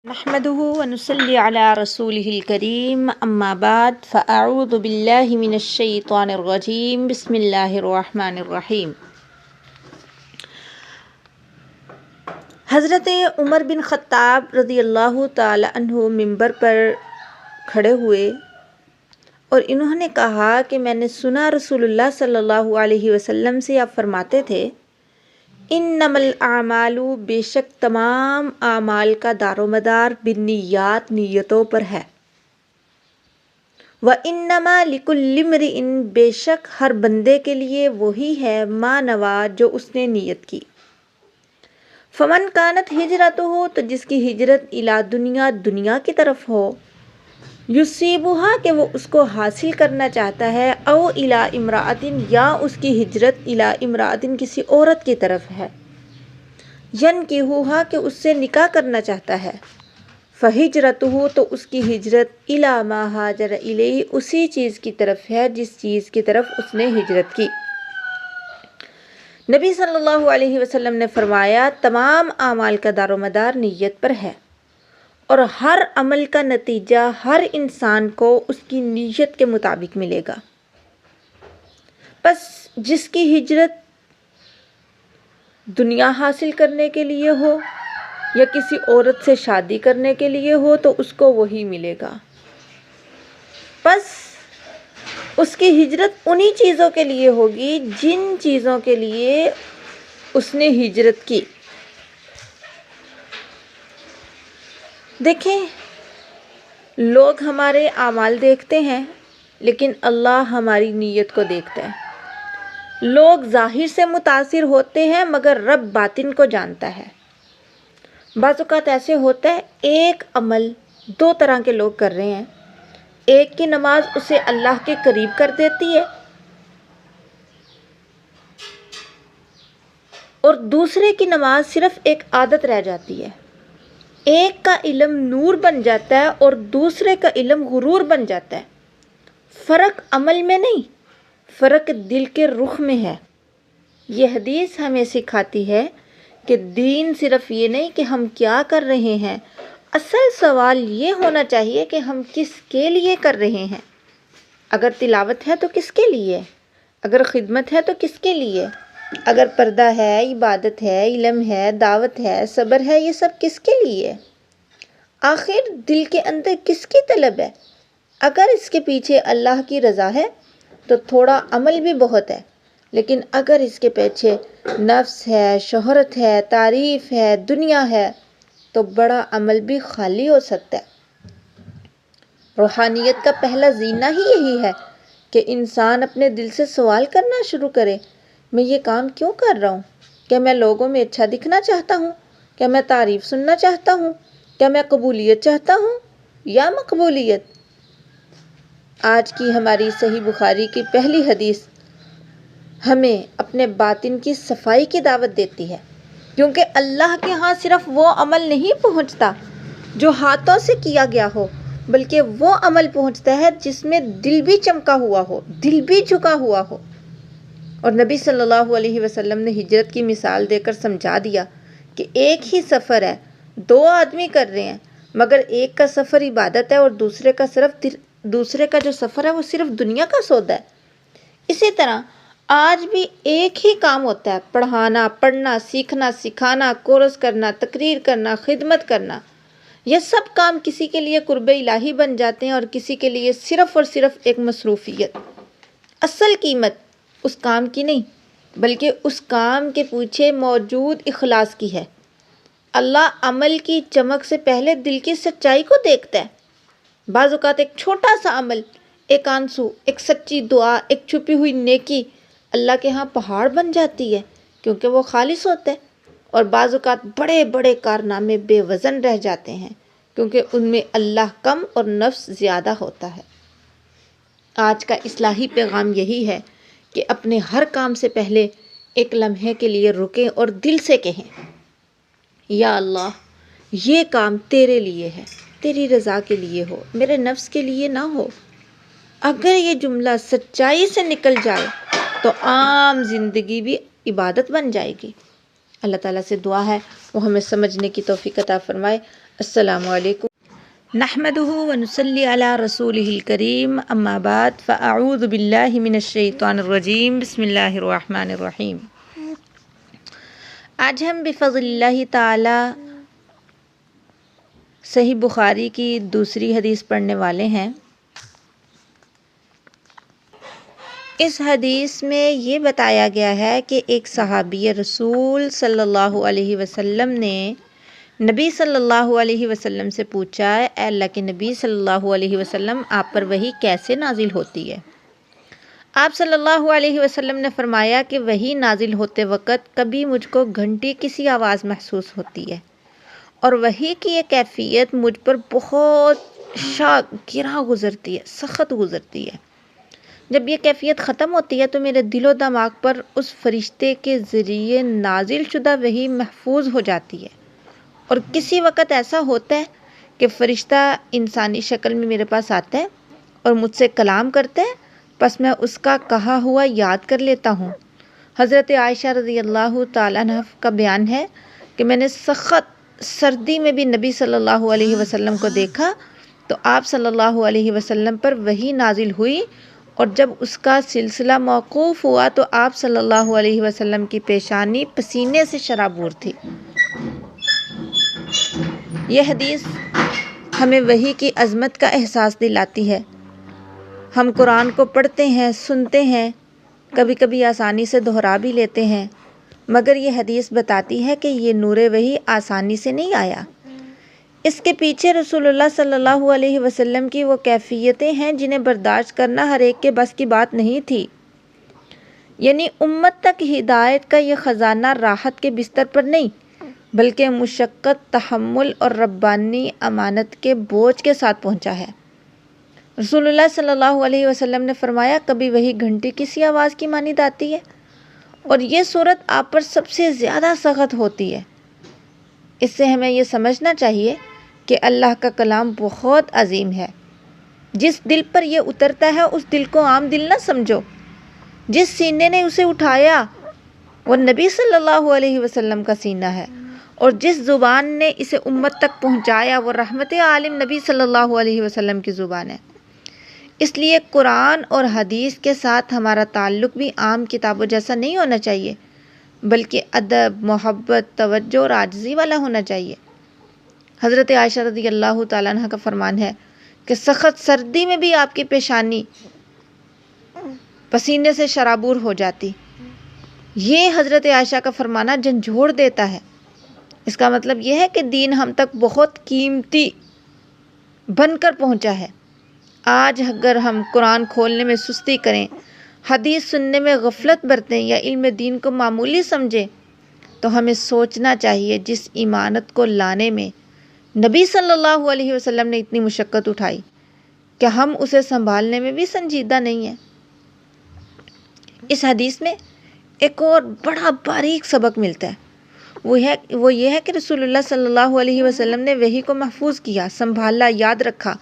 نحمده ونصلي على رسوله الكريم اما بعد فاعوذ بالله من الشیطان الرجیم بسم اللہ الرحمن الرحیم۔ حضرت عمر بن خطاب رضی اللہ تعالی عنہ منبر پر کھڑے ہوئے اور انہوں نے کہا کہ میں نے سنا رسول اللہ صلی اللہ علیہ وسلم سے آپ فرماتے تھے، انما الاعمال، بے شک تمام اعمال کا دار و مدار بالنیات، نیتوں پر ہے۔ وانما لکل امرئ، بے شک ہر بندے کے لیے وہی ہے ما نوا، جو اس نے نیت کی۔ فمن کانت ہجرتہ، تو جس کی ہجرت الی دنیا، دنیا کی طرف ہو، یصیبھا، کہ وہ اس کو حاصل کرنا چاہتا ہے، او الی امرأۃ، یا اس کی ہجرت الی امرأۃ، کسی عورت کی طرف ہے، ینکحھا، کہ اس سے نکاح کرنا چاہتا ہے، فہجرتہ، تو اس کی ہجرت الی ما ہاجر الیہ، اسی چیز کی طرف ہے جس چیز کی طرف اس نے ہجرت کی۔ نبی صلی اللہ علیہ وسلم نے فرمایا، تمام اعمال کا دار و مدار نیت پر ہے، اور ہر عمل کا نتیجہ ہر انسان کو اس کی نیت کے مطابق ملے گا۔ بس جس کی ہجرت دنیا حاصل کرنے کے لیے ہو یا کسی عورت سے شادی کرنے کے لیے ہو تو اس کو وہی ملے گا۔ بس اس کی ہجرت انہی چیزوں کے لیے ہوگی جن چیزوں کے لیے اس نے ہجرت کی۔ دیکھیں، لوگ ہمارے اعمال دیکھتے ہیں لیکن اللہ ہماری نیت کو دیکھتا ہے۔ لوگ ظاہر سے متاثر ہوتے ہیں مگر رب باطن کو جانتا ہے۔ بعض اوقات ایسے ہوتا ہے، ایک عمل دو طرح کے لوگ کر رہے ہیں، ایک کی نماز اسے اللہ کے قریب کر دیتی ہے اور دوسرے کی نماز صرف ایک عادت رہ جاتی ہے۔ ایک کا علم نور بن جاتا ہے اور دوسرے کا علم غرور بن جاتا ہے۔ فرق عمل میں نہیں، فرق دل کے رخ میں ہے۔ یہ حدیث ہمیں سکھاتی ہے کہ دین صرف یہ نہیں کہ ہم کیا کر رہے ہیں، اصل سوال یہ ہونا چاہیے کہ ہم کس کے لیے کر رہے ہیں۔ اگر تلاوت ہے تو کس کے لیے، اگر خدمت ہے تو کس کے لیے، اگر پردہ ہے، عبادت ہے، علم ہے، دعوت ہے، صبر ہے، یہ سب کس کے لیے؟ آخر دل کے اندر کس کی طلب ہے؟ اگر اس کے پیچھے اللہ کی رضا ہے تو تھوڑا عمل بھی بہت ہے، لیکن اگر اس کے پیچھے نفس ہے، شہرت ہے، تعریف ہے، دنیا ہے تو بڑا عمل بھی خالی ہو سکتا ہے۔ روحانیت کا پہلا زینہ ہی یہی ہے کہ انسان اپنے دل سے سوال کرنا شروع کرے، میں یہ کام کیوں کر رہا ہوں؟ کیا میں لوگوں میں اچھا دکھنا چاہتا ہوں؟ کیا میں تعریف سننا چاہتا ہوں؟ کیا میں قبولیت چاہتا ہوں یا مقبولیت؟ آج کی ہماری صحیح بخاری کی پہلی حدیث ہمیں اپنے باطن کی صفائی کی دعوت دیتی ہے، کیونکہ اللہ کے ہاں صرف وہ عمل نہیں پہنچتا جو ہاتھوں سے کیا گیا ہو، بلکہ وہ عمل پہنچتا ہے جس میں دل بھی چمکا ہوا ہو، دل بھی جھکا ہوا ہو۔ اور نبی صلی اللہ علیہ وسلم نے ہجرت کی مثال دے کر سمجھا دیا کہ ایک ہی سفر ہے، دو آدمی کر رہے ہیں، مگر ایک کا سفر عبادت ہے اور دوسرے کا جو سفر ہے وہ صرف دنیا کا سودا ہے۔ اسی طرح آج بھی ایک ہی کام ہوتا ہے، پڑھانا، پڑھنا، سیکھنا، سکھانا، کورس کرنا، تقریر کرنا، خدمت کرنا۔ یہ سب کام کسی کے لیے قرب الہی بن جاتے ہیں اور کسی کے لیے صرف اور صرف ایک مصروفیت۔ اصل قیمت اس کام کی نہیں بلکہ اس کام کے پیچھے موجود اخلاص کی ہے۔ اللہ عمل کی چمک سے پہلے دل کی سچائی کو دیکھتا ہے۔ بعض اوقات ایک چھوٹا سا عمل، ایک آنسو، ایک سچی دعا، ایک چھپی ہوئی نیکی اللہ کے ہاں پہاڑ بن جاتی ہے، کیونکہ وہ خالص ہوتا ہے۔ اور بعض اوقات بڑے بڑے کارنامے بے وزن رہ جاتے ہیں کیونکہ ان میں اللہ کم اور نفس زیادہ ہوتا ہے۔ آج کا اصلاحی پیغام یہی ہے کہ اپنے ہر کام سے پہلے ایک لمحے کے لیے رکیں اور دل سے کہیں، یا اللہ یہ کام تیرے لیے ہے، تیری رضا کے لیے ہو، میرے نفس کے لیے نہ ہو۔ اگر یہ جملہ سچائی سے نکل جائے تو عام زندگی بھی عبادت بن جائے گی۔ اللہ تعالیٰ سے دعا ہے وہ ہمیں سمجھنے کی توفیق عطا فرمائے۔ السلام علیکم نحمدہ ونصلی علی رسولہ الکریم اما بعد فاعوذ باللہ من الشیطان الرجیم بسم اللہ الرحمن الرحیم۔ آج ہم بفضل اللہ تعالی صحیح بخاری کی دوسری حدیث پڑھنے والے ہیں۔ اس حدیث میں یہ بتایا گیا ہے کہ ایک صحابی رسول صلی اللہ علیہ وسلم نے نبی صلی اللہ علیہ وسلم سے پوچھا، اے اللہ کے نبی صلی اللہ علیہ وسلم، آپ پر وحی کیسے نازل ہوتی ہے؟ آپ صلی اللہ علیہ وسلم نے فرمایا کہ وحی نازل ہوتے وقت کبھی مجھ کو گھنٹی کسی آواز محسوس ہوتی ہے، اور وحی کی یہ کیفیت مجھ پر بہت گراں گزرتی ہے، سخت گزرتی ہے۔ جب یہ کیفیت ختم ہوتی ہے تو میرے دل و دماغ پر اس فرشتے کے ذریعے نازل شدہ وحی محفوظ ہو جاتی ہے، اور کسی وقت ایسا ہوتا ہے کہ فرشتہ انسانی شکل میں میرے پاس آتا ہے اور مجھ سے کلام کرتا ہے، پس میں اس کا کہا ہوا یاد کر لیتا ہوں۔ حضرت عائشہ رضی اللہ تعالیٰ عنہ کا بیان ہے کہ میں نے سخت سردی میں بھی نبی صلی اللہ علیہ وسلم کو دیکھا تو آپ صلی اللہ علیہ وسلم پر وحی نازل ہوئی، اور جب اس کا سلسلہ موقوف ہوا تو آپ صلی اللہ علیہ وسلم کی پیشانی پسینے سے شرابور تھی۔ یہ حدیث ہمیں وحی کی عظمت کا احساس دلاتی ہے۔ ہم قرآن کو پڑھتے ہیں، سنتے ہیں، کبھی کبھی آسانی سے دہرا بھی لیتے ہیں، مگر یہ حدیث بتاتی ہے کہ یہ نور وحی آسانی سے نہیں آیا۔ اس کے پیچھے رسول اللہ صلی اللہ علیہ وسلم کی وہ کیفیتیں ہیں جنہیں برداشت کرنا ہر ایک کے بس کی بات نہیں تھی۔ یعنی امت تک ہدایت کا یہ خزانہ راحت کے بستر پر نہیں، بلکہ مشقت، تحمل اور ربانی امانت کے بوجھ کے ساتھ پہنچا ہے۔ رسول اللہ صلی اللہ علیہ وسلم نے فرمایا، کبھی وہی گھنٹی کسی آواز کی مانند آتی ہے، اور یہ صورت آپ پر سب سے زیادہ سخت ہوتی ہے۔ اس سے ہمیں یہ سمجھنا چاہیے کہ اللہ کا کلام بہت عظیم ہے۔ جس دل پر یہ اترتا ہے اس دل کو عام دل نہ سمجھو۔ جس سینے نے اسے اٹھایا وہ نبی صلی اللہ علیہ وسلم کا سینہ ہے، اور جس زبان نے اسے امت تک پہنچایا وہ رحمت عالم نبی صلی اللہ علیہ وسلم کی زبان ہے۔ اس لیے قرآن اور حدیث کے ساتھ ہمارا تعلق بھی عام کتابوں جیسا نہیں ہونا چاہیے، بلکہ ادب، محبت، توجہ اور عاجزی والا ہونا چاہیے۔ حضرت عائشہ رضی اللہ تعالیٰ عنہ کا فرمان ہے کہ سخت سردی میں بھی آپ کی پیشانی پسینے سے شرابور ہو جاتی۔ یہ حضرت عائشہ کا فرمانا جھنجھوڑ دیتا ہے۔ اس کا مطلب یہ ہے کہ دین ہم تک بہت قیمتی بن کر پہنچا ہے۔ آج اگر ہم قرآن کھولنے میں سستی کریں، حدیث سننے میں غفلت برتیں یا علم دین کو معمولی سمجھیں، تو ہمیں سوچنا چاہیے جس ایمانت کو لانے میں نبی صلی اللہ علیہ وسلم نے اتنی مشقت اٹھائی، کہ ہم اسے سنبھالنے میں بھی سنجیدہ نہیں ہیں۔ اس حدیث میں ایک اور بڑا باریک سبق ملتا ہے، وہ یہ ہے کہ رسول اللہ صلی اللہ علیہ وسلم نے وحی کو محفوظ کیا، سنبھالا، یاد رکھا،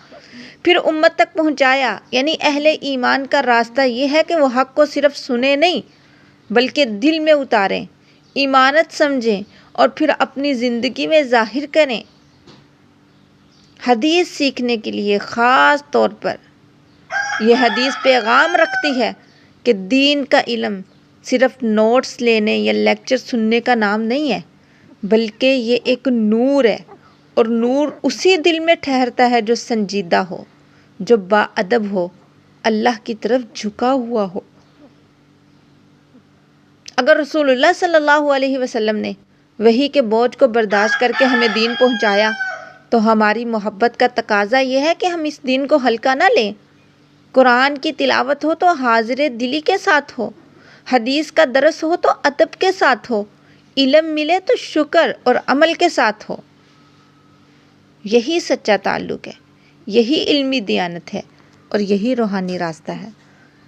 پھر امت تک پہنچایا۔ یعنی اہل ایمان کا راستہ یہ ہے کہ وہ حق کو صرف سنیں نہیں بلکہ دل میں اتاریں، ایمانت سمجھیں اور پھر اپنی زندگی میں ظاہر کریں۔ حدیث سیکھنے کے لیے خاص طور پر یہ حدیث پیغام رکھتی ہے کہ دین کا علم صرف نوٹس لینے یا لیکچر سننے کا نام نہیں ہے، بلکہ یہ ایک نور ہے، اور نور اسی دل میں ٹھہرتا ہے جو سنجیدہ ہو، جو باادب ہو، اللہ کی طرف جھکا ہوا ہو۔ اگر رسول اللہ صلی اللہ علیہ وسلم نے وحی کے بوجھ کو برداشت کر کے ہمیں دین پہنچایا تو ہماری محبت کا تقاضا یہ ہے کہ ہم اس دین کو ہلکا نہ لیں۔ قرآن کی تلاوت ہو تو حاضر دلی کے ساتھ ہو، حدیث کا درس ہو تو ادب کے ساتھ ہو، علم ملے تو شکر اور عمل کے ساتھ ہو۔ یہی سچا تعلق ہے، یہی علمی دیانت ہے، اور یہی روحانی راستہ ہے۔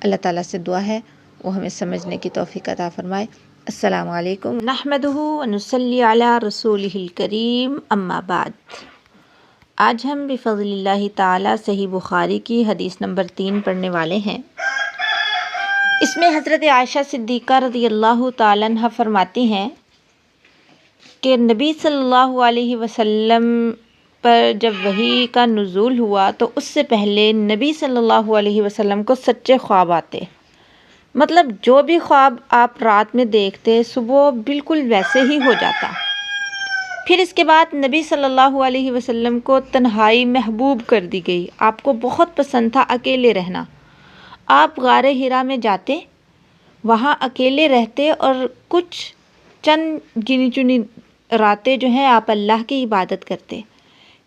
اللہ تعالیٰ سے دعا ہے وہ ہمیں سمجھنے کی توفیق عطا فرمائے۔ السلام علیکم نحمدہ ونصلی علی رسولہ الکریم اما بعد۔ آج ہم بفضل اللہ تعالیٰ صحیح بخاری کی حدیث نمبر 3 پڑھنے والے ہیں۔ اس میں حضرت عائشہ صدیقہ رضی اللہ تعالیٰ عنہ فرماتی ہیں کہ نبی صلی اللہ علیہ وسلم پر جب وحی کا نزول ہوا تو اس سے پہلے نبی صلی اللہ علیہ وسلم کو سچے خواب آتے، مطلب جو بھی خواب آپ رات میں دیکھتے صبح بالکل ویسے ہی ہو جاتا۔ پھر اس کے بعد نبی صلی اللہ علیہ وسلم کو تنہائی محبوب کر دی گئی، آپ کو بہت پسند تھا اکیلے رہنا۔ آپ غار حرا میں جاتے، وہاں اکیلے رہتے اور کچھ چند گنی چنی راتیں جو ہیں آپ اللہ کی عبادت کرتے،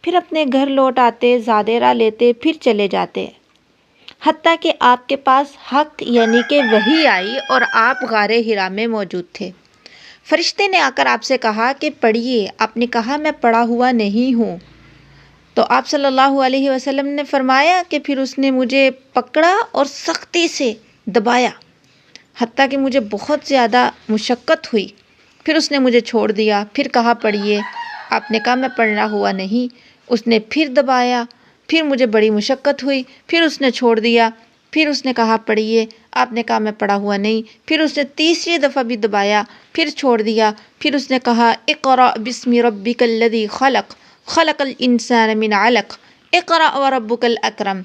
پھر اپنے گھر لوٹ آتے، زادیرہ لیتے، پھر چلے جاتے، حتیٰ کہ آپ کے پاس حق یعنی کہ وحی آئی اور آپ غار حرا میں موجود تھے۔ فرشتے نے آ کر آپ سے کہا کہ پڑھیے، آپ نے کہا میں پڑھا ہوا نہیں ہوں، تو آپ صلی اللہ علیہ وسلم نے فرمایا کہ پھر اس نے مجھے پکڑا اور سختی سے دبایا، حتیٰ کہ مجھے بہت زیادہ مشقت ہوئی، پھر اس نے مجھے چھوڑ دیا، پھر کہا پڑھیے، آپ نے کہا میں پڑھا ہوا نہیں، اس نے پھر دبایا، پھر مجھے بڑی مشقت ہوئی، پھر اس نے چھوڑ دیا، پھر اس نے کہا پڑھیے، آپ نے کہا میں پڑھا ہوا نہیں، پھر اس نے تیسری دفعہ بھی دبایا، پھر چھوڑ دیا، پھر اس نے کہا اقرأ بسم ربک الذی خلق خلق الانسان من علق اقرأ وربک الاکرم،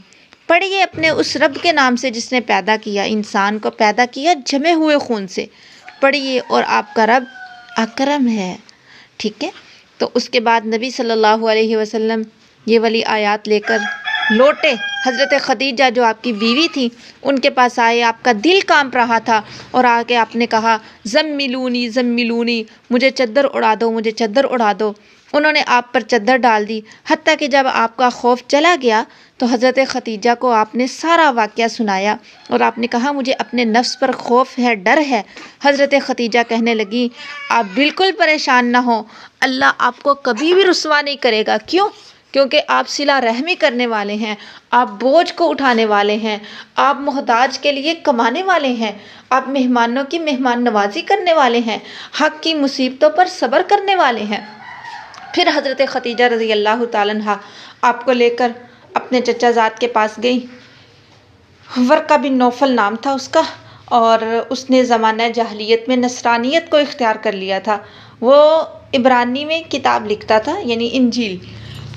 پڑھیے اپنے اس رب کے نام سے جس نے پیدا کیا، انسان کو پیدا کیا جمے ہوئے خون سے، پڑھیے اور آپ کا رب اکرم ہے۔ ٹھیک ہے، تو اس کے بعد نبی صلی اللہ علیہ وسلم یہ والی آیات لے کر لوٹے، حضرت خدیجہ جو آپ کی بیوی تھی ان کے پاس آئے، آپ کا دل کانپ رہا تھا اور آ کے آپ نے کہا زملونی زملونی، مجھے چادر اڑا دو، مجھے چادر اڑا دو۔ انہوں نے آپ پر چادر ڈال دی، حتیٰ کہ جب آپ کا خوف چلا گیا تو حضرت خدیجہ کو آپ نے سارا واقعہ سنایا اور آپ نے کہا مجھے اپنے نفس پر خوف ہے، ڈر ہے۔ حضرت خدیجہ کہنے لگی آپ بالکل پریشان نہ ہوں، اللہ آپ کو کبھی بھی رسوا نہیں کرے گا۔ کیوں؟ کیونکہ آپ صلہ رحمی کرنے والے ہیں، آپ بوجھ کو اٹھانے والے ہیں، آپ محتاج کے لیے کمانے والے ہیں، آپ مہمانوں کی مہمان نوازی کرنے والے ہیں، حق کی مصیبتوں پر صبر کرنے والے ہیں۔ پھر حضرت خدیجہ رضی اللہ تعالیٰ عنہ آپ کو لے کر اپنے چچا زاد کے پاس گئی، ورقہ بن نوفل نام تھا اس کا، اور اس نے زمانہ جاہلیت میں نصرانیت کو اختیار کر لیا تھا۔ وہ عبرانی میں کتاب لکھتا تھا یعنی انجیل،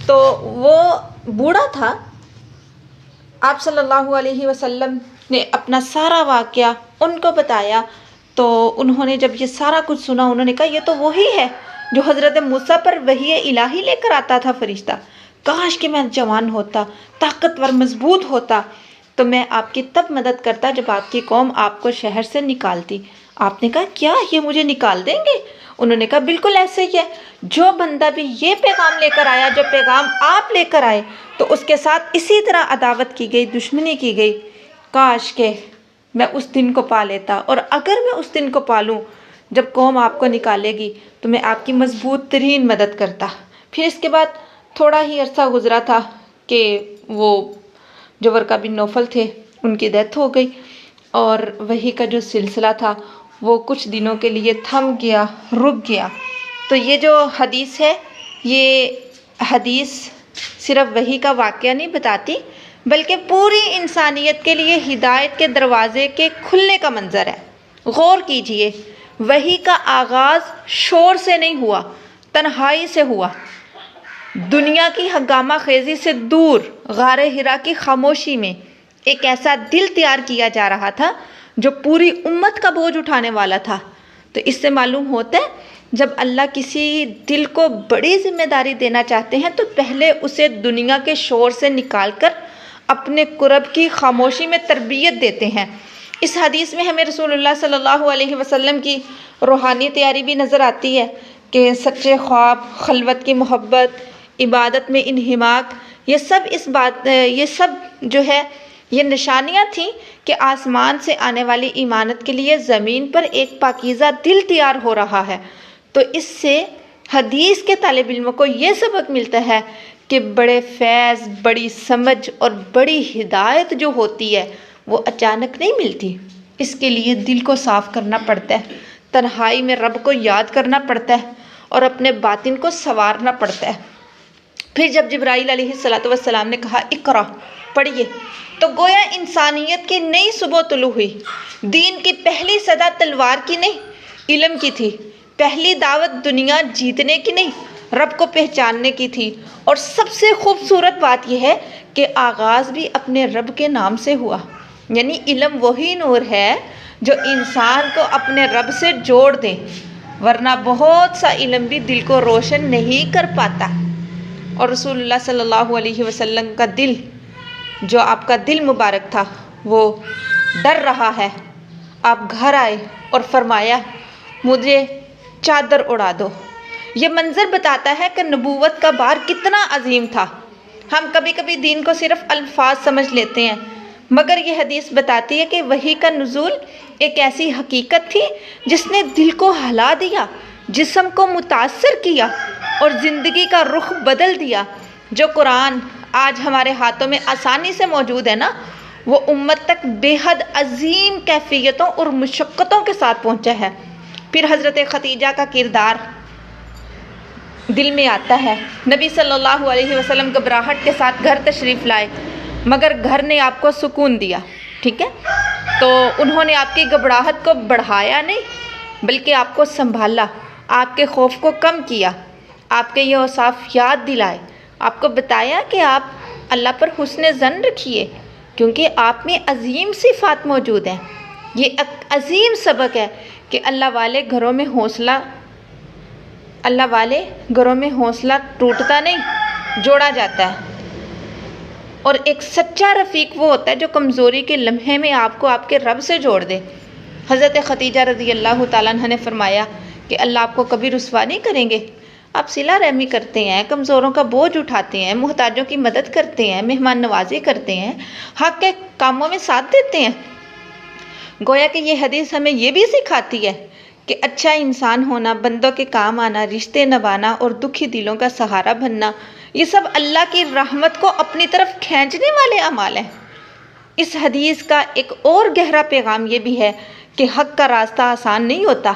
تو وہ بوڑھا تھا۔ آپ صلی اللہ علیہ وسلم نے اپنا سارا واقعہ ان کو بتایا، تو انہوں نے جب یہ سارا کچھ سنا انہوں نے کہا یہ تو وہی ہے جو حضرت موسیٰ پر وحی الہی لے کر آتا تھا فرشتہ، کاش کہ میں جوان ہوتا، طاقتور مضبوط ہوتا تو میں آپ کی تب مدد کرتا جب آپ کی قوم آپ کو شہر سے نکالتی۔ آپ نے کہا کیا یہ مجھے نکال دیں گے؟ انہوں نے کہا بالکل ایسے ہی ہے، جو بندہ بھی یہ پیغام لے کر آیا جو پیغام آپ لے کر آئے تو اس کے ساتھ اسی طرح عداوت کی گئی، دشمنی کی گئی۔ کاش کہ میں اس دن کو پا لیتا، اور اگر میں اس دن کو پالوں جب قوم آپ کو نکالے گی تو میں آپ کی مضبوط ترین مدد کرتا۔ پھر اس کے بعد تھوڑا ہی عرصہ گزرا تھا کہ وہ جو ورقہ بن نوفل تھے ان کی ڈیتھ ہو گئی، اور وحی کا جو سلسلہ تھا وہ کچھ دنوں کے لیے تھم گیا، رک گیا۔ تو یہ جو حدیث ہے، یہ حدیث صرف وحی کا واقعہ نہیں بتاتی بلکہ پوری انسانیت کے لیے ہدایت کے دروازے کے کھلنے کا منظر ہے۔ غور کیجئے، وحی کا آغاز شور سے نہیں ہوا، تنہائی سے ہوا، دنیا کی ہنگامہ خیزی سے دور، غار حرا کی خاموشی میں ایک ایسا دل تیار کیا جا رہا تھا جو پوری امت کا بوجھ اٹھانے والا تھا۔ تو اس سے معلوم ہوتا ہے جب اللہ کسی دل کو بڑی ذمہ داری دینا چاہتے ہیں تو پہلے اسے دنیا کے شور سے نکال کر اپنے قرب کی خاموشی میں تربیت دیتے ہیں۔ اس حدیث میں ہمیں رسول اللہ صلی اللہ علیہ وسلم کی روحانی تیاری بھی نظر آتی ہے کہ سچے خواب، خلوت کی محبت، عبادت میں انہماک، یہ سب جو ہے یہ نشانیاں تھیں کہ آسمان سے آنے والی ایمانت کے لیے زمین پر ایک پاکیزہ دل تیار ہو رہا ہے۔ تو اس سے حدیث کے طالب علموں کو یہ سبق ملتا ہے کہ بڑے فیض، بڑی سمجھ اور بڑی ہدایت جو ہوتی ہے وہ اچانک نہیں ملتی، اس کے لیے دل کو صاف کرنا پڑتا ہے، تنہائی میں رب کو یاد کرنا پڑتا ہے اور اپنے باطن کو سنوارنا پڑتا ہے۔ پھر جب جبرائیل علیہ السلام نے کہا اقرا، پڑھیے، تو گویا انسانیت کی نئی صبح طلوع ہوئی۔ دین کی پہلی صدا تلوار کی نہیں، علم کی تھی۔ پہلی دعوت دنیا جیتنے کی نہیں، رب کو پہچاننے کی تھی، اور سب سے خوبصورت بات یہ ہے کہ آغاز بھی اپنے رب کے نام سے ہوا۔ یعنی علم وہی نور ہے جو انسان کو اپنے رب سے جوڑ دے، ورنہ بہت سا علم بھی دل کو روشن نہیں کر پاتا۔ اور رسول اللہ صلی اللہ علیہ وسلم کا دل، جو آپ کا دل مبارک تھا، وہ ڈر رہا ہے۔ آپ گھر آئے اور فرمایا مجھے چادر اڑا دو۔ یہ منظر بتاتا ہے کہ نبوت کا بار کتنا عظیم تھا۔ ہم کبھی کبھی دین کو صرف الفاظ سمجھ لیتے ہیں، مگر یہ حدیث بتاتی ہے کہ وحی کا نزول ایک ایسی حقیقت تھی جس نے دل کو ہلا دیا، جسم کو متاثر کیا اور زندگی کا رخ بدل دیا۔ جو قرآن آج ہمارے ہاتھوں میں آسانی سے موجود ہے نا، وہ امت تک بے حد عظیم کیفیتوں اور مشقتوں کے ساتھ پہنچا ہے۔ پھر حضرت خدیجہ کا کردار دل میں آتا ہے۔ نبی صلی اللہ علیہ وسلم گھبراہٹ کے ساتھ گھر تشریف لائے، مگر گھر نے آپ کو سکون دیا، ٹھیک ہے؟ تو انہوں نے آپ کی گھبراہٹ کو بڑھایا نہیں، بلکہ آپ کو سنبھالا، آپ کے خوف کو کم کیا، آپ کے یہ اوصاف یاد دلائے، آپ کو بتایا کہ آپ اللہ پر حسن ظن رکھیے، کیونکہ آپ میں عظیم صفات موجود ہیں۔ یہ ایک عظیم سبق ہے کہ اللہ والے گھروں میں حوصلہ ٹوٹتا نہیں، جوڑا جاتا ہے۔ اور ایک سچا رفیق وہ ہوتا ہے جو کمزوری کے لمحے میں آپ کو آپ کے رب سے جوڑ دے۔ حضرت خدیجہ رضی اللہ تعالیٰ عنہ نے فرمایا کہ اللہ آپ کو کبھی رسوا نہیں کریں گے۔ آپ صلہ رحمی کرتے ہیں، کمزوروں کا بوجھ اٹھاتے ہیں، محتاجوں کی مدد کرتے ہیں، مہمان نوازی کرتے ہیں، حق کے کاموں میں ساتھ دیتے ہیں۔ گویا کہ یہ حدیث ہمیں یہ بھی سکھاتی ہے کہ اچھا انسان ہونا، بندوں کے کام آنا، رشتے نبھانا اور دکھی دلوں کا سہارا بننا، یہ سب اللہ کی رحمت کو اپنی طرف کھینچنے والے اعمال ہیں۔ اس حدیث کا ایک اور گہرا پیغام یہ بھی ہے کہ حق کا راستہ آسان نہیں ہوتا۔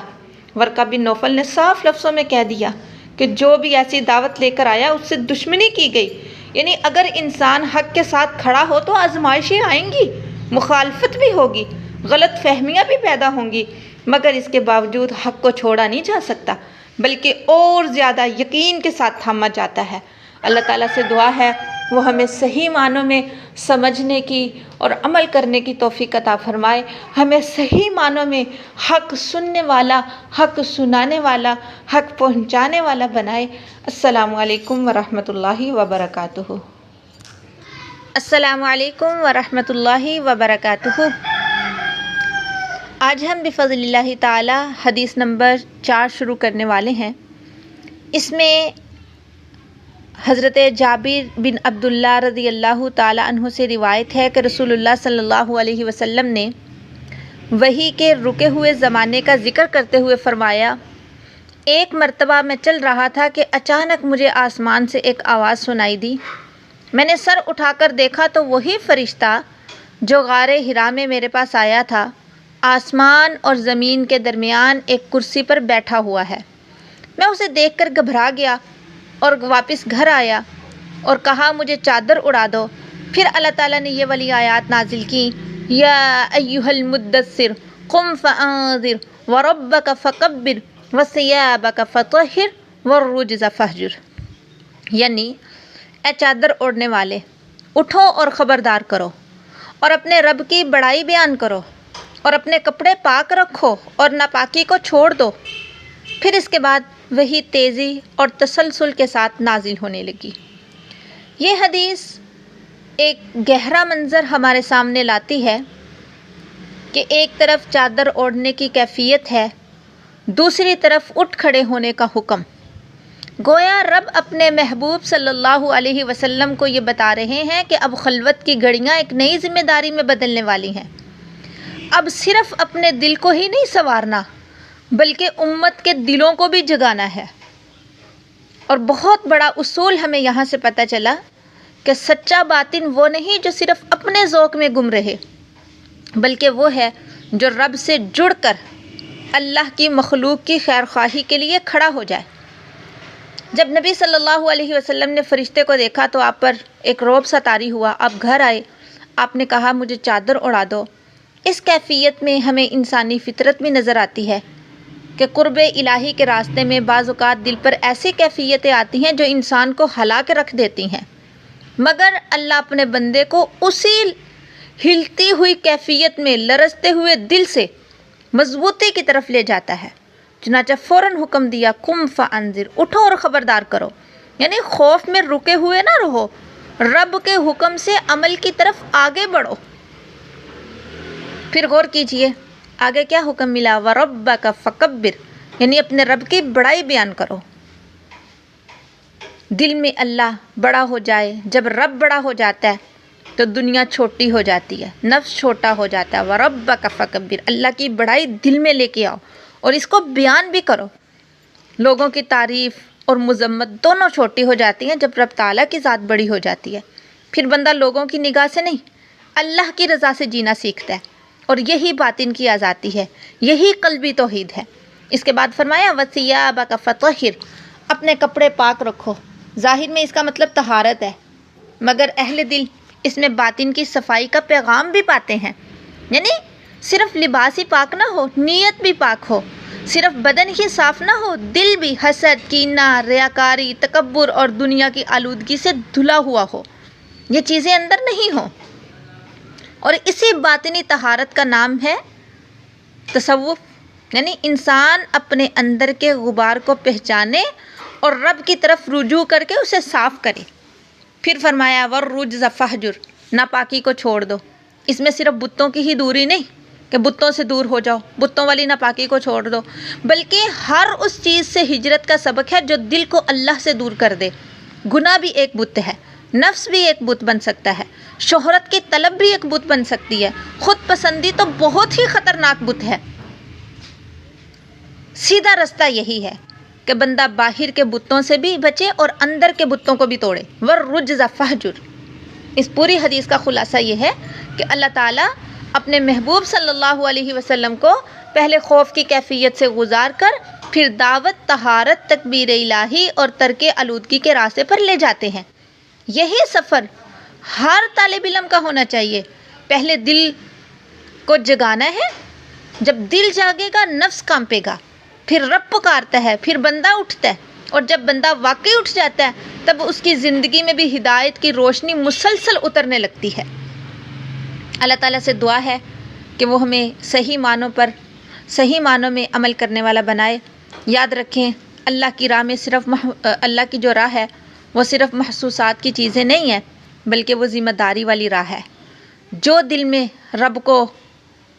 ورقہ بن نوفل نے صاف لفظوں میں کہہ دیا کہ جو بھی ایسی دعوت لے کر آیا اس سے دشمنی کی گئی۔ یعنی اگر انسان حق کے ساتھ کھڑا ہو تو آزمائشیں آئیں گی، مخالفت بھی ہوگی، غلط فہمیاں بھی پیدا ہوں گی، مگر اس کے باوجود حق کو چھوڑا نہیں جا سکتا، بلکہ اور زیادہ یقین کے ساتھ تھاما جاتا ہے۔ اللہ تعالیٰ سے دعا ہے وہ ہمیں صحیح معنوں میں سمجھنے کی اور عمل کرنے کی توفیق عطا فرمائے، ہمیں صحیح معنوں میں حق سننے والا، حق سنانے والا، حق پہنچانے والا بنائے۔ السلام علیکم ورحمۃ اللہ وبرکاتہ۔ السلام علیکم ورحمۃ اللہ وبرکاتہ۔ آج ہم بفضل اللہ تعالی حدیث نمبر 4 شروع کرنے والے ہیں۔ اس میں حضرت جابر بن عبداللہ رضی اللہ تعالی عنہ سے روایت ہے کہ رسول اللہ صلی اللہ علیہ وسلم نے وحی کے رکے ہوئے زمانے کا ذکر کرتے ہوئے فرمایا، ایک مرتبہ میں چل رہا تھا کہ اچانک مجھے آسمان سے ایک آواز سنائی دی۔ میں نے سر اٹھا کر دیکھا تو وہی فرشتہ جو غار حرا میں میرے پاس آیا تھا، آسمان اور زمین کے درمیان ایک کرسی پر بیٹھا ہوا ہے۔ میں اسے دیکھ کر گھبرا گیا اور واپس گھر آیا اور کہا مجھے چادر اڑا دو۔ پھر اللہ تعالیٰ نے یہ والی آیات نازل کی، یا ایھا المدثر قم فانذر وربک فکبر وثیابک فطہر والرجز فہجر۔ یعنی اے چادر اوڑھنے والے، اٹھو اور خبردار کرو اور اپنے رب کی بڑائی بیان کرو اور اپنے کپڑے پاک رکھو اور ناپاکی کو چھوڑ دو۔ پھر اس کے بعد وہی تیزی اور تسلسل کے ساتھ نازل ہونے لگی۔ یہ حدیث ایک گہرا منظر ہمارے سامنے لاتی ہے کہ ایک طرف چادر اوڑھنے کی کیفیت ہے، دوسری طرف اٹھ کھڑے ہونے کا حکم۔ گویا رب اپنے محبوب صلی اللہ علیہ وسلم کو یہ بتا رہے ہیں کہ اب خلوت کی گھڑیاں ایک نئی ذمہ داری میں بدلنے والی ہیں۔ اب صرف اپنے دل کو ہی نہیں سنوارنا، بلکہ امت کے دلوں کو بھی جگانا ہے۔ اور بہت بڑا اصول ہمیں یہاں سے پتہ چلا کہ سچا باطن وہ نہیں جو صرف اپنے ذوق میں گم رہے، بلکہ وہ ہے جو رب سے جڑ کر اللہ کی مخلوق کی خیر خواہی کے لیے کھڑا ہو جائے۔ جب نبی صلی اللہ علیہ وسلم نے فرشتے کو دیکھا تو آپ پر ایک رعب سا طاری ہوا۔ آپ گھر آئے، آپ نے کہا مجھے چادر اڑا دو۔ اس کیفیت میں ہمیں انسانی فطرت بھی نظر آتی ہے کہ قرب الہی کے راستے میں بعض اوقات دل پر ایسی کیفیتیں آتی ہیں جو انسان کو ہلا کے رکھ دیتی ہیں، مگر اللہ اپنے بندے کو اسی ہلتی ہوئی کیفیت میں لرزتے ہوئے دل سے مضبوطی کی طرف لے جاتا ہے۔ چنانچہ فوراً حکم دیا قم فانذر، اٹھو اور خبردار کرو، یعنی خوف میں رکے ہوئے نہ رہو، رب کے حکم سے عمل کی طرف آگے بڑھو۔ پھر غور کیجئے آگے کیا حکم ملا، وَرَبَّكَ فَكَبِّرْ، یعنی اپنے رب کی بڑائی بیان کرو۔ دل میں اللہ بڑا ہو جائے، جب رب بڑا ہو جاتا ہے تو دنیا چھوٹی ہو جاتی ہے، نفس چھوٹا ہو جاتا ہے۔ وَرَبَّكَ فَكَبِّرْ، اللہ کی بڑائی دل میں لے کے آؤ اور اس کو بیان بھی کرو۔ لوگوں کی تعریف اور مذمت دونوں چھوٹی ہو جاتی ہیں جب رب تعالیٰ کی ذات بڑی ہو جاتی ہے۔ پھر بندہ لوگوں کی نگاہ سے نہیں، اللہ کی رضا سے جینا سیکھتا ہے، اور یہی باطن کی آزادی ہے، یہی قلبی توحید ہے۔ اس کے بعد فرمایا وَثِيَابَكَ فَطَهِّرْ، اپنے کپڑے پاک رکھو۔ ظاہر میں اس کا مطلب طہارت ہے، مگر اہل دل اس میں باطن کی صفائی کا پیغام بھی پاتے ہیں، یعنی صرف لباس ہی پاک نہ ہو، نیت بھی پاک ہو، صرف بدن ہی صاف نہ ہو، دل بھی حسد، کینہ، ریاکاری، تکبر اور دنیا کی آلودگی سے دھلا ہوا ہو، یہ چیزیں اندر نہیں ہوں۔ اور اسی باطنی طہارت کا نام ہے تصوف، یعنی انسان اپنے اندر کے غبار کو پہچانے اور رب کی طرف رجوع کر کے اسے صاف کرے۔ پھر فرمایا وَالرُّجْزَ فَاہْجُرْ، ناپاکی کو چھوڑ دو۔ اس میں صرف بتوں کی ہی دوری نہیں کہ بتوں سے دور ہو جاؤ، بتوں والی ناپاکی کو چھوڑ دو، بلکہ ہر اس چیز سے ہجرت کا سبق ہے جو دل کو اللہ سے دور کر دے۔ گناہ بھی ایک بت ہے، نفس بھی ایک بت بن سکتا ہے، شہرت کی طلب بھی ایک بت بن سکتی ہے، خود پسندی تو بہت ہی خطرناک بت ہے۔ سیدھا رستہ یہی ہے کہ بندہ باہر کے بتوں سے بھی بچے اور اندر کے بتوں کو بھی توڑے۔ وَالرُّجْزَ فَاہْجُرْ، اس پوری حدیث کا خلاصہ یہ ہے کہ اللہ تعالیٰ اپنے محبوب صلی اللہ علیہ وسلم کو پہلے خوف کی کیفیت سے گزار کر پھر دعوت، طہارت، تکبیر الہی اور ترک آلودگی کے راستے پر لے جاتے ہیں۔ یہی سفر ہر طالب علم کا ہونا چاہیے۔ پہلے دل کو جگانا ہے، جب دل جاگے گا نفس کانپے گا، پھر رب پکارتا ہے، پھر بندہ اٹھتا ہے، اور جب بندہ واقعی اٹھ جاتا ہے تب اس کی زندگی میں بھی ہدایت کی روشنی مسلسل اترنے لگتی ہے۔ اللہ تعالیٰ سے دعا ہے کہ وہ ہمیں صحیح معنوں میں عمل کرنے والا بنائے۔ یاد رکھیں اللہ کی راہ میں اللہ کی جو راہ ہے وہ صرف محسوسات کی چیزیں نہیں ہیں، بلکہ وہ ذمہ داری والی راہ ہے۔ جو دل میں رب کو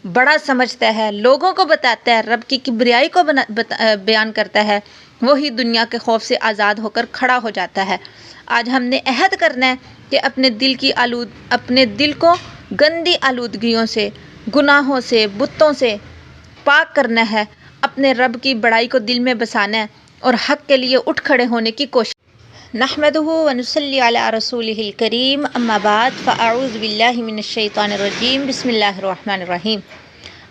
بڑا سمجھتا ہے، لوگوں کو بتاتا ہے، رب کی کبریائی کو بیان کرتا ہے، وہی دنیا کے خوف سے آزاد ہو کر کھڑا ہو جاتا ہے۔ آج ہم نے عہد کرنا ہے کہ اپنے دل کو گندی آلودگیوں سے، گناہوں سے، بتوں سے پاک کرنا ہے، اپنے رب کی بڑائی کو دل میں بسانا ہے اور حق کے لیے اٹھ کھڑے ہونے کی کوشش۔ نحمدہ ونصلی علی رسولہ الکریم، اما بعد فاعوذ باللہ من الشیطان الرجیم، بسم اللہ الرحمن الرحیم۔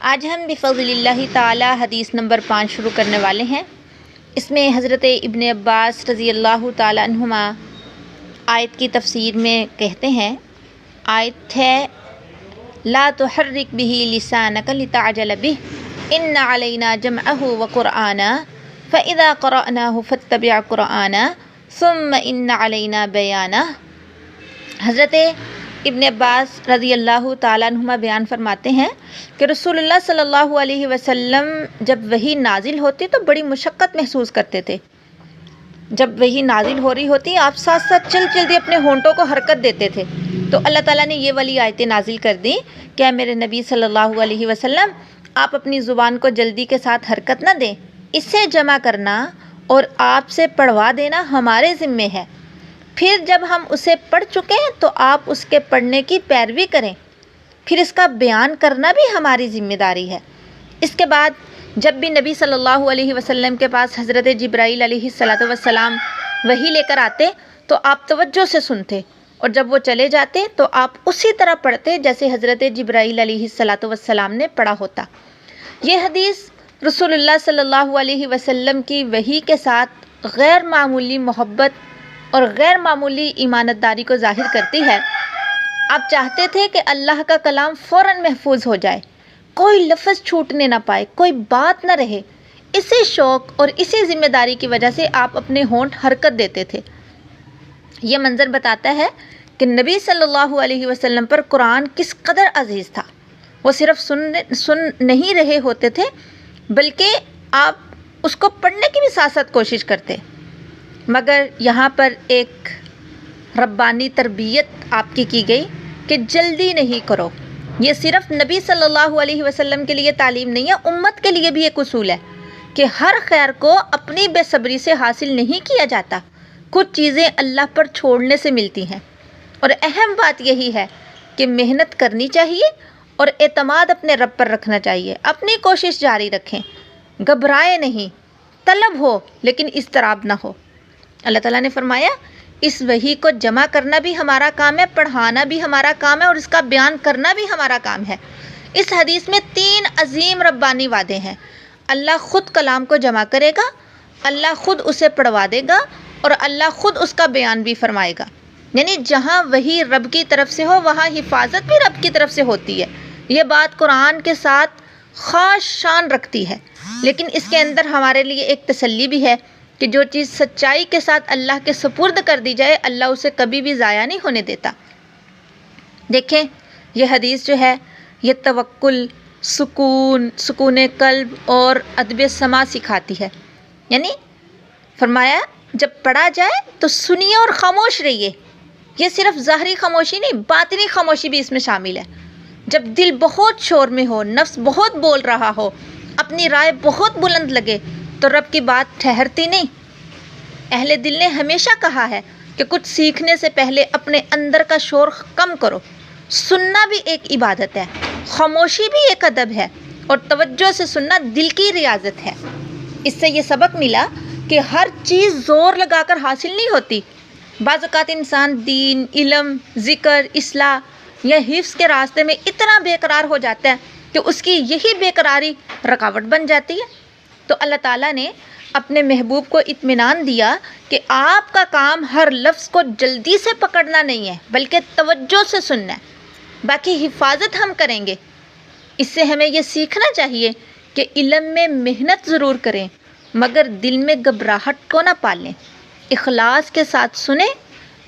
آج ہم بفضل اللہ تعالی حدیث نمبر 5 شروع کرنے والے ہیں۔ اس میں حضرت ابن عباس رضی اللہ تعالی عنہما آیت کی تفسیر میں کہتے ہیں، آیت ہے لا تحرک بہ لسانک لتعجل بہ ان علینا جمعہ وقرآنہ فاذا قرأناہ فاتبع قرآنہ ثم ان علینا بیانہ۔ حضرت ابن عباس رضی اللہ تعالیٰ عنہما بیان فرماتے ہیں کہ رسول اللہ صلی اللہ علیہ وسلم جب وحی نازل ہوتی تو بڑی مشقت محسوس کرتے تھے۔ جب وحی نازل ہو رہی ہوتی آپ ساتھ ساتھ چل اپنے ہونٹوں کو حرکت دیتے تھے، تو اللہ تعالیٰ نے یہ والی آیتیں نازل کر دیں کہ اے میرے نبی صلی اللہ علیہ وسلم، آپ اپنی زبان کو جلدی کے ساتھ حرکت نہ دیں، اسے جمع کرنا اور آپ سے پڑھوا دینا ہمارے ذمے ہے۔ پھر جب ہم اسے پڑھ چکے ہیں تو آپ اس کے پڑھنے کی پیروی کریں، پھر اس کا بیان کرنا بھی ہماری ذمہ داری ہے۔ اس کے بعد جب بھی نبی صلی اللہ علیہ وسلم کے پاس حضرت جبرائیل علیہ السلام وحی لے کر آتے تو آپ توجہ سے سنتے، اور جب وہ چلے جاتے تو آپ اسی طرح پڑھتے جیسے حضرت جبرائیل علیہ السلام نے پڑھا ہوتا۔ یہ حدیث رسول اللہ صلی اللہ علیہ وسلم کی وحی کے ساتھ غیر معمولی محبت اور غیر معمولی ایمانداری کو ظاہر کرتی ہے۔ آپ چاہتے تھے کہ اللہ کا کلام فوراً محفوظ ہو جائے، کوئی لفظ چھوٹنے نہ پائے، کوئی بات نہ رہے، اسی شوق اور اسی ذمہ داری کی وجہ سے آپ اپنے ہونٹ حرکت دیتے تھے۔ یہ منظر بتاتا ہے کہ نبی صلی اللہ علیہ وسلم پر قرآن کس قدر عزیز تھا۔ وہ صرف سن نہیں رہے ہوتے تھے بلکہ آپ اس کو پڑھنے کی بھی ساتھ ساتھ کوشش کرتے۔ مگر یہاں پر ایک ربانی تربیت آپ کی گئی کہ جلدی نہیں کرو۔ یہ صرف نبی صلی اللہ علیہ وسلم کے لیے تعلیم نہیں ہے، امت کے لیے بھی ایک اصول ہے کہ ہر خیر کو اپنی بے صبری سے حاصل نہیں کیا جاتا، کچھ چیزیں اللہ پر چھوڑنے سے ملتی ہیں۔ اور اہم بات یہی ہے کہ محنت کرنی چاہیے اور اعتماد اپنے رب پر رکھنا چاہیے۔ اپنی کوشش جاری رکھیں، گھبرائے نہیں، طلب ہو لیکن اضطراب نہ ہو۔ اللہ تعالیٰ نے فرمایا اس وحی کو جمع کرنا بھی ہمارا کام ہے، پڑھانا بھی ہمارا کام ہے اور اس کا بیان کرنا بھی ہمارا کام ہے۔ اس حدیث میں 3 عظیم ربانی وعدے ہیں۔ اللہ خود کلام کو جمع کرے گا، اللہ خود اسے پڑھوا دے گا اور اللہ خود اس کا بیان بھی فرمائے گا۔ یعنی جہاں وحی رب کی طرف سے ہو وہاں حفاظت بھی رب کی طرف سے ہوتی ہے۔ یہ بات قرآن کے ساتھ خاص شان رکھتی ہے، لیکن اس کے اندر ہمارے لیے ایک تسلی بھی ہے کہ جو چیز سچائی کے ساتھ اللہ کے سپرد کر دی جائے اللہ اسے کبھی بھی ضائع نہیں ہونے دیتا۔ دیکھیں یہ حدیث جو ہے یہ توکل، سکون قلب اور ادب سماع سکھاتی ہے۔ یعنی فرمایا جب پڑھا جائے تو سنیے اور خاموش رہیے۔ یہ صرف ظاہری خاموشی نہیں، باطنی خاموشی بھی اس میں شامل ہے۔ جب دل بہت شور میں ہو، نفس بہت بول رہا ہو، اپنی رائے بہت بلند لگے تو رب کی بات ٹھہرتی نہیں۔ اہل دل نے ہمیشہ کہا ہے کہ کچھ سیکھنے سے پہلے اپنے اندر کا شور کم کرو۔ سننا بھی ایک عبادت ہے، خاموشی بھی ایک ادب ہے اور توجہ سے سننا دل کی ریاضت ہے۔ اس سے یہ سبق ملا کہ ہر چیز زور لگا کر حاصل نہیں ہوتی۔ بعض اوقات انسان دین، علم، ذکر، اصلاح یا حفظ کے راستے میں اتنا بے قرار ہو جاتا ہے کہ اس کی یہی بے قراری رکاوٹ بن جاتی ہے۔ تو اللہ تعالیٰ نے اپنے محبوب کو اطمینان دیا کہ آپ کا کام ہر لفظ کو جلدی سے پکڑنا نہیں ہے بلکہ توجہ سے سننا ہے، باقی حفاظت ہم کریں گے۔ اس سے ہمیں یہ سیکھنا چاہیے کہ علم میں محنت ضرور کریں مگر دل میں گھبراہٹ کو نہ پالیں، اخلاص کے ساتھ سنیں،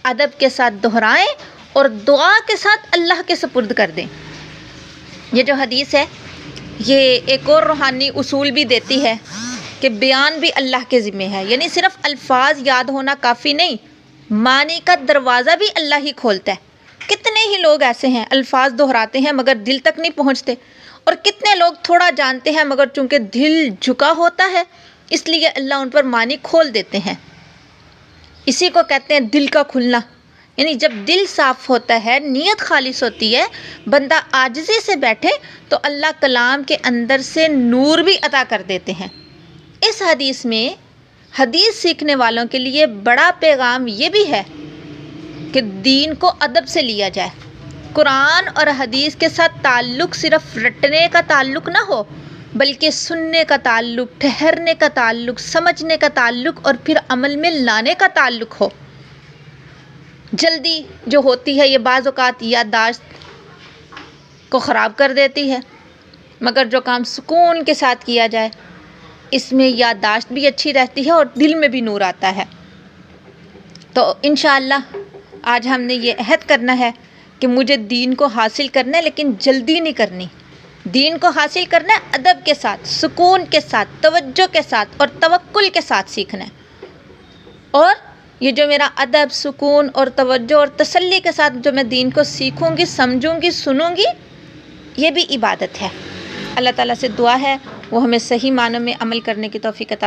ادب کے ساتھ دہرائیں اور دعا کے ساتھ اللہ کے سپرد کر دیں۔ یہ جو حدیث ہے یہ ایک اور روحانی اصول بھی دیتی ہے کہ بیان بھی اللہ کے ذمہ ہے۔ یعنی صرف الفاظ یاد ہونا کافی نہیں، معنی کا دروازہ بھی اللہ ہی کھولتا ہے۔ کتنے ہی لوگ ایسے ہیں الفاظ دہراتے ہیں مگر دل تک نہیں پہنچتے، اور کتنے لوگ تھوڑا جانتے ہیں مگر چونکہ دل جھکا ہوتا ہے اس لیے اللہ ان پر معنی کھول دیتے ہیں۔ اسی کو کہتے ہیں دل کا کھلنا۔ یعنی جب دل صاف ہوتا ہے، نیت خالص ہوتی ہے، بندہ عاجزی سے بیٹھے تو اللہ کلام کے اندر سے نور بھی عطا کر دیتے ہیں۔ اس حدیث میں حدیث سیکھنے والوں کے لیے بڑا پیغام یہ بھی ہے کہ دین کو ادب سے لیا جائے۔ قرآن اور حدیث کے ساتھ تعلق صرف رٹنے کا تعلق نہ ہو بلکہ سننے کا تعلق، ٹھہرنے کا تعلق، سمجھنے کا تعلق اور پھر عمل میں لانے کا تعلق ہو۔ جلدی جو ہوتی ہے یہ بعض اوقات یادداشت کو خراب کر دیتی ہے، مگر جو کام سکون کے ساتھ کیا جائے اس میں یادداشت بھی اچھی رہتی ہے اور دل میں بھی نور آتا ہے۔ تو انشاءاللہ آج ہم نے یہ عہد کرنا ہے کہ مجھے دین کو حاصل کرنا ہے لیکن جلدی نہیں کرنی۔ دین کو حاصل کرنا ہے ادب کے ساتھ، سکون کے ساتھ، توجہ کے ساتھ اور توکل کے ساتھ سیکھنا ہے۔ اور یہ جو میرا ادب، سکون اور توجہ اور تسلی کے ساتھ جو میں دین کو سیکھوں گی، سمجھوں گی، سنوں گی، یہ بھی عبادت ہے۔ اللہ تعالیٰ سے دعا ہے وہ ہمیں صحیح معنوں میں عمل کرنے کی توفیق عطا